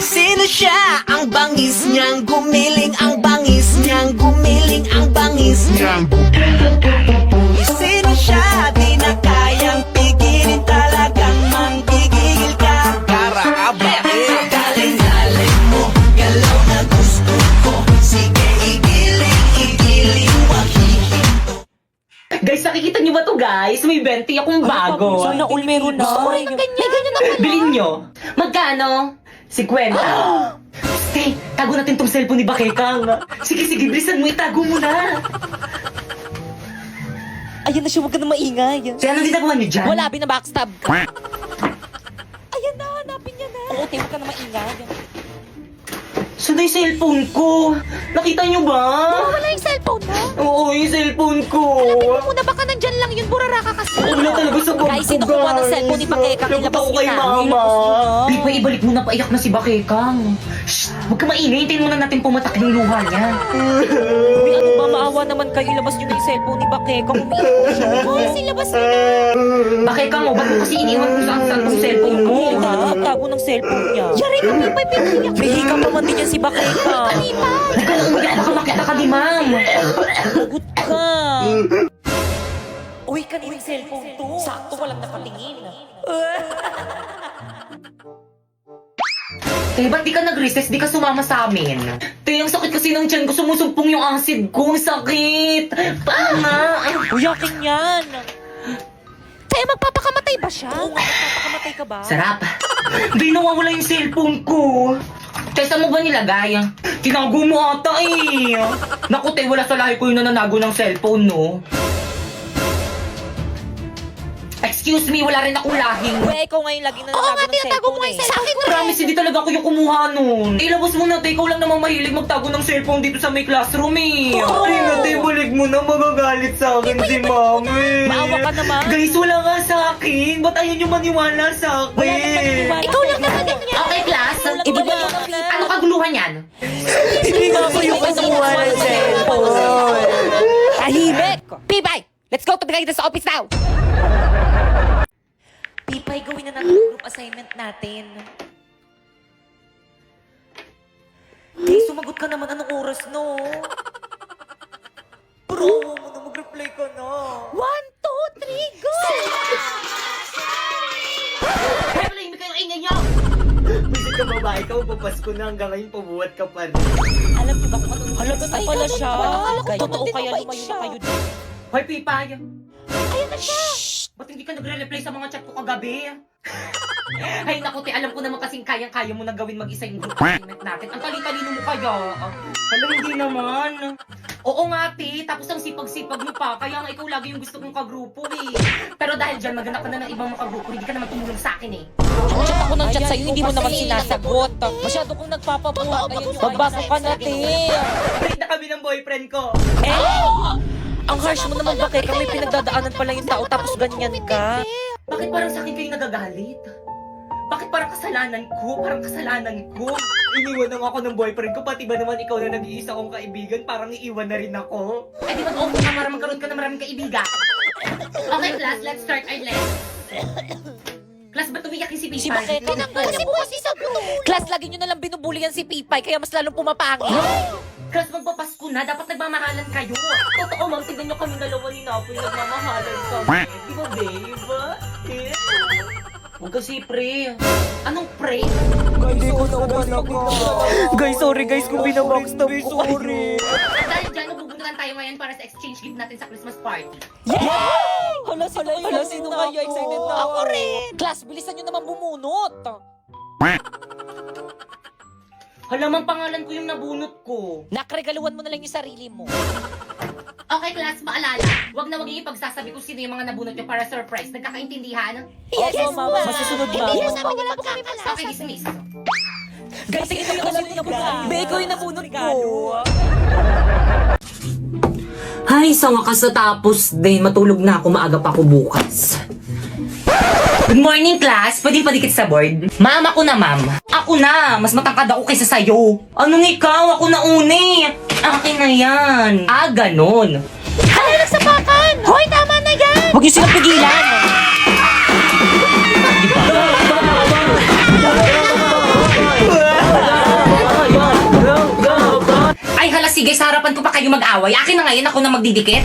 Sino siya? Ang bangis niyang gumiling, ang bangis niyang gumiling, ang bangis niyang Sino siya? Di na kayang pigilin, talagang manggigigil ka. Karaaba galing mo, galaw na gusto ko. Sige, igiling, wag hihinto. Guys, nakikita niyo ba to guys? May 20 akong bago. Sana all meron na. Gusto ko rin ng ganyan. Bilhin nyo. Magkano? 50. Stay, tago natin tong cellphone ni Bakekang. Sige, bilisan mo, itago mo na. Ayan na siya, huwag ka na maingay. Kaya anong ginagawa niyo dyan? Wala, binabackstab ka. Ayan na, hanapin niya na. Oo, huwag ka na maingay. Saan na yung cellphone ko? Nakita niyo ba? Wala yung cellphone mo. Oo, yung cellphone ko. Muna baka nandyan lang yun, burara ka kasi. Wala talaga sa bag ko, Guys, sino kuha ng cellphone ni Bakekang? Labot Ilabas ako niyo kay na. mama. Ilabas Di pa ibalik mo na, paiyak na si Bakekang. Shh, huwag ka maingay. Hintayin muna natin pumatak yung luha niya. Uy, ano ba, maawa naman kayo. Ilabas niyo na yung cellphone ni Bakekang. Umiiyak ko siya. Guys, ilabas niyo na. Bakekang, ba't mo kasi iniwan kung saan tong cellphone mo? Tago ng cellphone niya. Yari ka, may piniyak. May pa man din yan si Bakekang. Huwag ka nang umiyak, baka makita ka di ma'am. Lagot ka. Uy, kaninang cellphone to? Sakto, walang nakatingin. Ba't di ka nag-recess? Di ka sumama sa amin? Ang sakit kasi ng tiyan ko. Sumusumpong yung acid ko. Ang sakit. Panga. Uy, akin yan. Kaya magpapakamatay ba siya? Oo nga, magpapakamatay ka ba? Sarap. Di nawawala yung cellphone ko. Saan mo ba nilagay? Tinago mo ata eh. Naku, wala sa lahi ko yung nananago ng cellphone, no? Excuse me, wala rin akong lahing. Uy, ikaw ngayon lagi na nanago ng cellphone eh. Sa akin Promise, hindi talaga ako yung kumuha nun. Ilabas mo na, ikaw lang naman mahilig magtago ng cellphone dito sa may classroom eh. Oo. Ay, nate, balik mo na, magagalit sa akin si mami. Maawa ka naman. Guys, wala nga sa akin. Ba't ayaw nyo maniwala sa Wala naman akin? maniwala. Ikaw lang naman ganyan. Okay, class. Ikaw lang Iba naman ba? ganyan. Ano kaguluhan yan? Hindi nga ako yung kasuha ng cellphone. Tahimik! Pipay! Let's go to the guidance office now! Pipay, gawin na natin ang group assignment natin. Hey, sumagot ka naman. Anong oras, no? Bro, mo na mag-reply ka na. 1, 2, 3, go! Kaya pala, hindi kayong ingay nyo! Pwede ka babae ka, papasko na hanggang ngayon, pabuhat ka pa rin. Alam niyo ba kung anong halaga na pala siya? Kaya Totoo kaya lumayo na kayo dito. Hoy, Pipay! Ayan na siya! Ba't hindi ka nagre-reply sa mga chat ko kagabi? Ay, naku, alam ko naman kasing kayang-kaya mo na gawin mag-isa yung group assignment natin. Ang talino mo kaya. Alam, hindi naman. Oo nga, te. Tapos ang sipag-sipag mo pa. Kaya nga ikaw lagi yung gusto kong kagrupo eh. Pero dahil dyan, maghanap ka na ng ibang makagrupo. Hindi ka naman tumulong sa akin eh. Chat ako ng chat sa'yo, hindi mo naman sinasagot. Masyado kong nagpapabuhat. Magbasa ka na, te. Break na kami ng boyfriend ko. Ang harsh mo naman, bakit may pinagdadaanan pala yung tao tapos ganyan ka? Bakit parang sa akin kayo nagagalit? Bakit parang kasalanan ko? Parang kasalanan ko? Iniwan lang ako ng boyfriend ko, pati ba naman ikaw na nag-iisa kong kaibigan, parang iiwan na rin ako? Eh di mag-open ka para magkaroon ka na maraming kaibigan. Okay class, let's start our lesson. Class, ba't umiyak yung si Pipay? Si Bakit? Tinanggal niya po kasi sa Class, lagi nyo nalang binubulian si Pipay, kaya mas lalong pumapangit. Class, magpapasko na, dapat nagmamahalan kayo. Totoo ma'am, tignan nyo kami dalawa ni Napoy, nagmamahalan kami. Di ba, babe? Huwag kasi pre. Anong pre? Guys, sorry guys kung binabackstab ko Sorry. Dahil dyan, magbubuntukan tayo ngayon para sa exchange gift natin sa Christmas party. Yay! Hala, sino kaya? Excited na ako rin. Class, bilisan nyo naman bumunot. Halamang pangalan ko yung nabunot ko. Nakregaluhan mo na lang yung sarili mo. Okay, class, paalala. Huwag na huwag yung ipagsasabi kung sino yung mga nabunot nyo para surprise. Nagkakaintindihan? Yes, mama. Masusunod ba? Hindi mo namin wala po kami Okay, dismiss. Guys, tingin ako kasi yung Beko yung nabunot ko. Ay, sa wakas natapos din. Matulog na ako. Maaga pa ako bukas. Good morning, class. Pwede padikit sa board? Ma'am, ako na, ma'am. Ako na. Mas matangkad ako kaysa sa'yo. Anong ikaw? Ako na uni. Akin na yan. Ah, ganon. Ano nagsapakan? Hoy, tama na yan! Huwag niyo silang pigilan! sige, sa harapan ko pa kayo mag-away. Akin na ngayon, ako na magdidikit.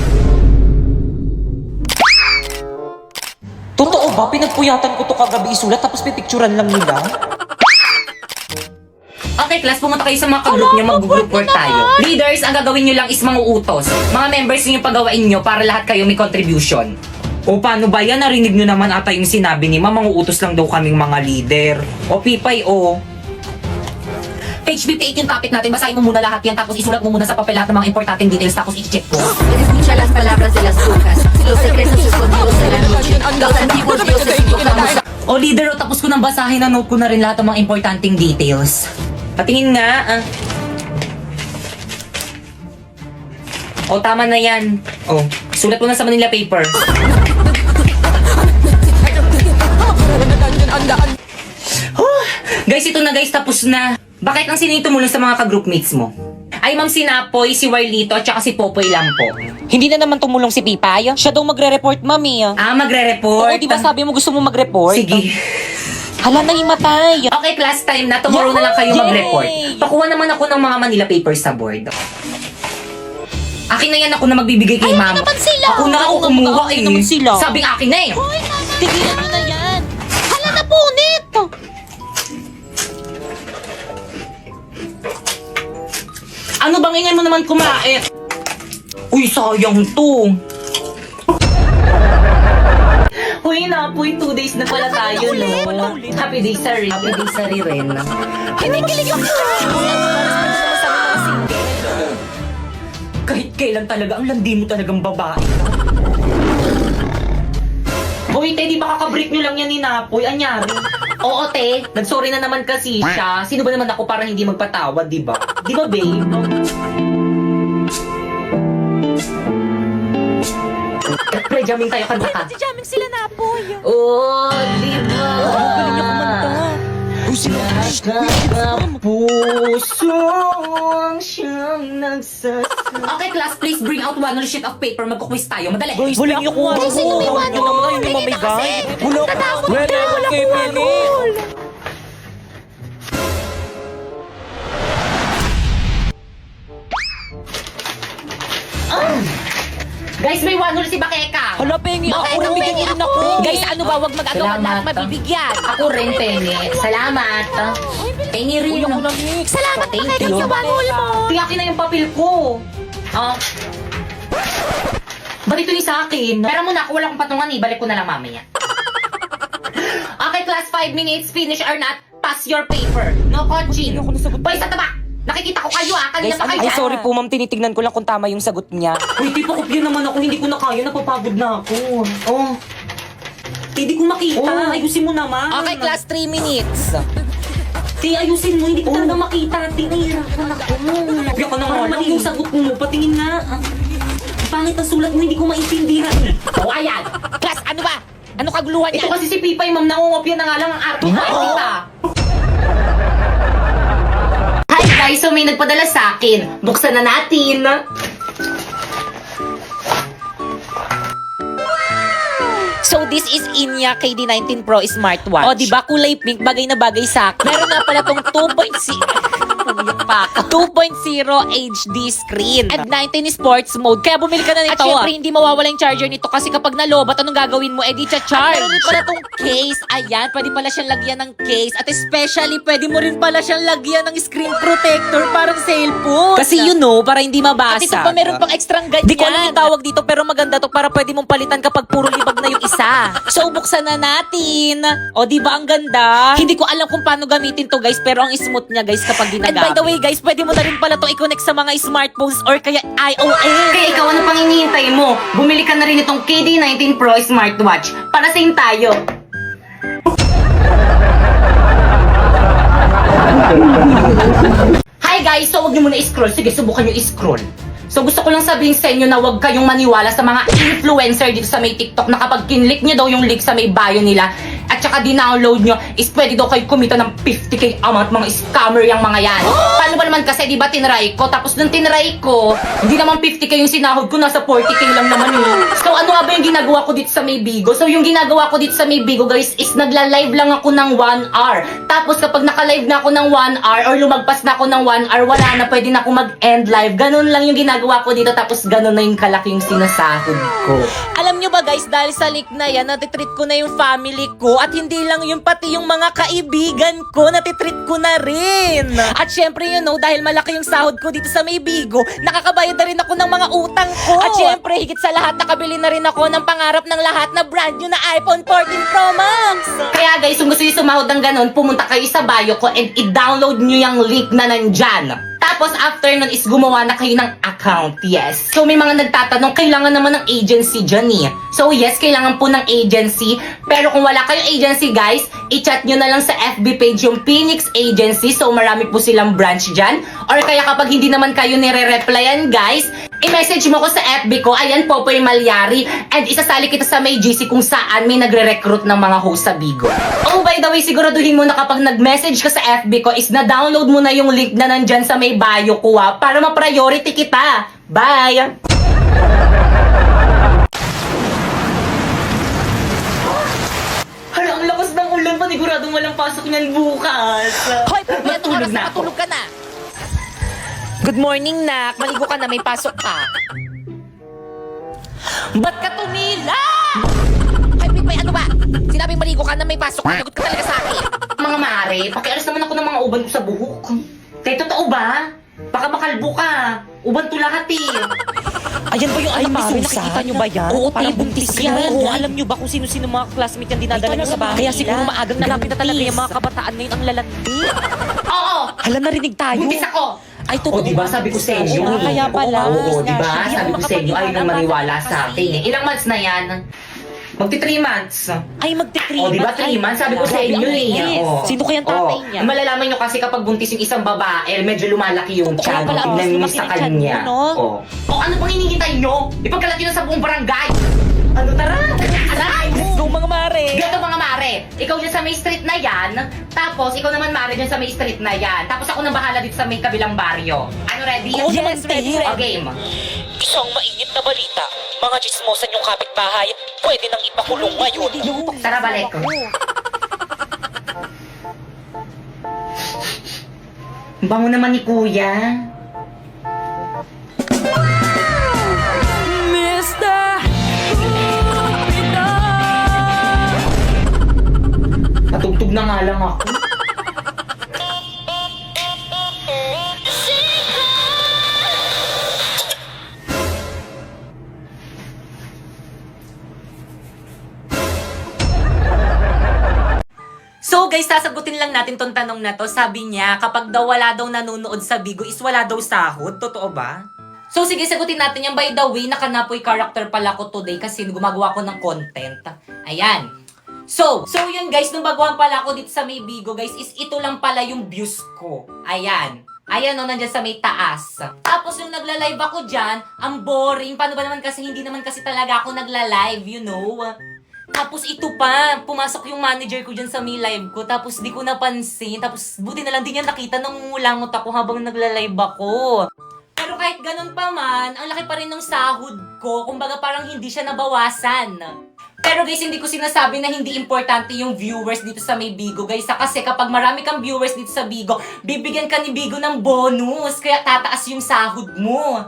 Totoo ba? Pinagpuyatan ko to kagabi isulat tapos pipicturan lang nila? Okay, class, pumunta kayo sa mga ka-group nyo, mag-group work tayo. Leaders, ang gagawin nyo lang is mga utos. Mga members nyo yung pagawain nyo para lahat kayo may contribution. O paano ba yan? Narinig nyo naman ata yung sinabi ni Ma'am, mga utos lang daw kaming mga leader. O Pipay, o. Page 58 yung topic natin, basahin mo muna lahat yan, tapos isulat mo muna sa papel lahat ng mga importanteng details, tapos i-check ko. Escucha las palabras de las brujas, los secretos escondidos de la noche, los antiguos dioses invocados. O leader, o tapos ko nang basahin, na-note ko na rin lahat ng mga importanteng details. Patingin nga, O, tama na yan. O, sulat mo na sa Manila paper. Guys, ito na guys, tapos na. Bakit ang sinito mo lang sa mga ka-groupmates mo? Ay, Ma'am Sinapoy, si Warlito, at saka si Popoy lang po. Hindi na naman tumulong si Pipay. Siya daw magre-report, mami. Ah, magre-report? Oo, di ba sabi mo gusto mo mag-report? Sige. Hala, nahimatay. Okay, class time na. Tomorrow na lang kayo Yay! mag-report. Pakuha naman ako ng mga Manila papers sa board. Akin na yan, ako na magbibigay kay Ma'am. naman sila. Ako na, ako Oo, kumuha akin eh. naman sila. Sabing akin na eh. Hoy, mama, tigilan mo na yan. Hala, napunit. Ano bang ingay mo naman kumain? Uy, sayang to. Uy, napoy, 2 days na pala tayo, no? Happy day, sorry. Happy day, sorry rin. Kinikilig ako. Kahit kailan talaga, ang landi mo talagang babae. Uy, te, di ba kakabreak nyo lang yan ni Napoy? Anyari? Oo, te. Nagsorry na naman kasi siya. Sino ba naman ako para hindi magpatawad, di ba? Di ba, babe? Pre-jamming tayo, kanta ka. Si jamming sila na po. Oh, di ba? Galing niya kumanta. Pusong siyang Okay, class, please bring out one sheet of paper. Magkukwis tayo. Madali. Guys, wala niyo kuha. Guys, sino may one? Hindi mamigay. Bulok. Wala kay Penny. Guys, may one si Bakeka. Hala, Penny. Ako rin bigyan niyo rin ako. Guys, ano ba? Huwag mag-agawan Salamat. lahat mabibigyan. Ako rin, Penny. Salamat. Penny rin. Uy, ako lang, Nick. Salamat Thank Bakeka you. sa banol mo. Tiyakin na yung papel ko. Ba't ito yung sa akin? Pero muna, ako wala akong patungan eh. Balik ko na lang mamaya. Okay, class, 5 minutes. Finish or not, pass your paper. No coaching. Hindi ako nasagot. Boy, sa taba! Nakikita ko kayo kanina Guys, pa kayo. ay sorry po ma'am, tinitignan ko lang kung tama yung sagot niya. Uy, di pa kopya naman ako. Hindi ko na kaya. Napapagod na ako. Oh. Hindi ko makita. Oh. Ayusin mo naman. Okay, class, 3 minutes. Ti, ayusin mo. Hindi ko talaga makita. Ti, nahihirapan ako. Kopya ka na nga lang. Yung sagot mo. Patingin nga. Pangit ang sulat mo. Hindi ko maintindihan. Oh, ayan. Class, ano ba? Ano kaguluhan Ito niya? kasi si Pipay, ma'am. Nangungopya na nga lang ang arte. Kita. Hi guys! So may nagpadala sa akin. Buksan na natin. So this is Inya KD19 Pro Smartwatch. O, di ba kulay pink, bagay na bagay sa akin. Meron nga pala tong 2.0 HD screen at 19 sports mode. Kaya bumili ka na nito. At syempre, hindi mawawala yung charger nito kasi kapag nalobat, anong gagawin mo? Di cha-charge. At meron din pala tong case. Ayan, pwede pala siyang lagyan ng case. At especially, pwede mo rin pala siyang lagyan ng screen protector parang cellphone. Kasi you know, para hindi mabasa. At ito pa, meron pang extrang ganyan. Di ko alam yung tawag dito, pero maganda to para pwede mong palitan kapag puro libag na yung isa. So, buksan na natin. O, di ba ang ganda? Hindi ko alam kung paano gamitin to, guys, pero ang smooth niya, guys, kapag ginagamit. And by the way, guys, pwede mo na rin pala to i-connect sa mga smartphones or kaya iOS. Kaya ikaw, ano pang hinihintay mo? Bumili ka na rin itong KD19 Pro Smartwatch. Para same tayo. Hi guys! So, huwag niyo muna i-scroll. Sige, subukan niyo i-scroll. So, gusto ko lang sabihin sa inyo na huwag kayong maniwala sa mga influencer dito sa may TikTok na kapag kinlik niyo daw yung link sa may bio nila at saka di-download nyo is pwede daw kayo kumita ng 50k amount. Mga scammer yung mga yan. Paano ba naman naman kasi, di ba, tinry ko. Tapos nung tinry ko, hindi naman 50k yung sinahod ko, nasa 40k lang naman yun. So ano nga ba yung ginagawa ko dito sa May Bigo? So yung ginagawa ko dito sa May Bigo, guys, is nagla-live lang ako ng 1 hour. Tapos kapag naka-live na ako ng 1 hour or lumagpas na ako ng 1 hour, wala na, pwede na ako mag-end live. Ganun lang yung ginagawa ko dito, tapos ganun na yung kalaki yung sinasahod ko. Alam nyo ba guys, dahil sa link na yan, natitreat ko na yung family ko at hindi lang yung pati yung mga kaibigan ko, natitreat ko na rin. At syempre dahil malaki yung sahod ko dito sa May Bigo, nakakabayad na rin ako ng mga utang ko. At syempre, higit sa lahat, nakabili na rin ako ng pangarap ng lahat na brand new na iPhone 14 Pro Max. Kaya guys, kung gusto nyo sumahod ng ganun, pumunta kayo sa bio ko and i-download nyo yung link na nandyan. Tapos after nun is gumawa na kayo ng account, yes. So may mga nagtatanong, kailangan naman ng agency dyan eh. So yes, kailangan po ng agency. Pero kung wala kayong agency guys, i-chat nyo na lang sa FB page yung Phoenix Agency. So marami po silang branch dyan. Or kaya kapag hindi naman kayo nire-replyan guys, i-message mo ko sa FB ko, ayan Popoy Malyari. And isasali kita sa may GC kung saan may nagre-recruit ng mga host sa Bigo. Oh by the way, siguraduhin mo na kapag nag-message ka sa FB ko is na-download mo na yung link na nandyan sa may bio ko para ma-priority kita. Bye! Hala, ang lakas ng ulan, paniguradong walang pasok niyan bukas. Hoy, pwede Matulog oras na na ako. matulog ka na. Good morning, nak. Maligo ka na, may pasok ka. Ba't ka tumila? Ay, may ano ba? Sinabing maligo ka na, may pasok. Nagot ka talaga sa akin. Mga mare, pakialis naman ako ng mga uban ko sa buhok. Kaya totoo ba? Baka makalbo ka. Uban to lahat eh. Ayan ba yung anak ni Susan? Nakikita nyo ba yan? Oo, Parang buntis buntis yan. yan. Oo, alam nyo ba kung sino-sino mga classmate yan dinadala nyo sa bahay? Kaya siguro maagang nalapit na talaga yung mga kabataan ngayon ang lalandi. Oo! Hala, narinig tayo. Buntis ako! Ay, totoo. O diba sabi ko sa inyo Oo, eh. kaya pala. Oo, diba? Hindi Sabi ako ko sa inyo, ayaw nang maniwala kasi. sa akin eh. Ilang months na yan? Magti 3 months. Ay, magti-3 O, diba 3 months? Sabi ko sa inyo eh. O. Sino kayang tatay niya? Malalaman nyo kasi kapag buntis yung isang babae, medyo lumalaki yung Totoo tiyan. pala, Tingnan nyo lumaki sa yung tiyan kanya. mo, no? O. O, ano pang hinihintay nyo? Ipagkalat nyo na sa buong barangay. Ano, tara? Aray! Let's go, mga mare. Gato mga mare, ikaw dyan sa may street na yan, tapos ikaw naman mare dyan sa may street na yan, tapos ako nang bahala dito sa may kabilang baryo. Ano, ready? Oo naman, ready. O, game. Isang mainit na balita. Mga chismosan yung kapitbahay, pwede nang ipakulong ngayon. Tara, balik ko. Bango naman ni kuya. Patugtog na nga lang ako. So guys, sasagutin lang natin tong tanong na to. Sabi niya, kapag daw wala daw nanonood sa Bigo is wala daw sahod. Totoo ba? So sige, sagutin natin yan. By the way, nakanapoy character pala ko today kasi gumagawa ko ng content. Ayan. So yun guys, nung baguhan pala ako dito sa may Bigo guys, is ito lang pala yung views ko. Ayan. Ayan o, nandyan sa may taas. Tapos yung nagla-live ako dyan, ang boring. Paano ba naman kasi, hindi naman kasi talaga ako nagla-live, you know? Tapos ito pa, pumasok yung manager ko dyan sa may live ko, tapos di ko napansin, tapos buti na lang din niya nakita nang ngulangot ako habang nagla-live ako. Pero kahit ganun pa man, ang laki pa rin ng sahod ko, kumbaga parang hindi siya nabawasan. Pero guys, hindi ko sinasabi na hindi importante yung viewers dito sa may Bigo guys, kasi kapag marami kang viewers dito sa Bigo, bibigyan ka ni Bigo ng bonus, kaya tataas yung sahod mo.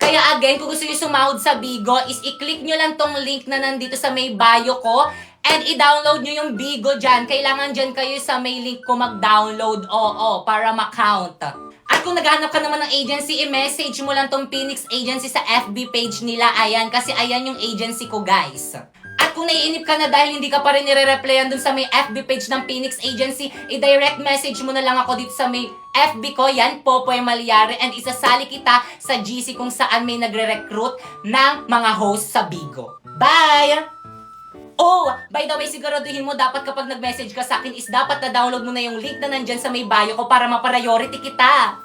Kaya again, kung gusto nyo sumahod sa Bigo, is i-click nyo lang tong link na nandito sa may bio ko and i-download nyo yung Bigo dyan. Kailangan dyan kayo sa may link ko mag-download, oo, para ma-count. At kung naghahanap ka naman ng agency, i-message mo lang tong Phoenix Agency sa FB page nila, ayan, kasi ayan yung agency ko guys. At kung naiinip ka na dahil hindi ka pa rin nire-replyan dun sa may FB page ng Phoenix Agency, i-direct message mo na lang ako dito sa may FB ko, yan, Popoy Malyari, and isasali kita sa GC kung saan may nagre-recruit ng mga host sa Bigo. Bye! Oh, by the way, siguraduhin mo dapat kapag nag-message ka sa akin is dapat na-download mo na yung link na nandyan sa may bio ko para ma-priority kita.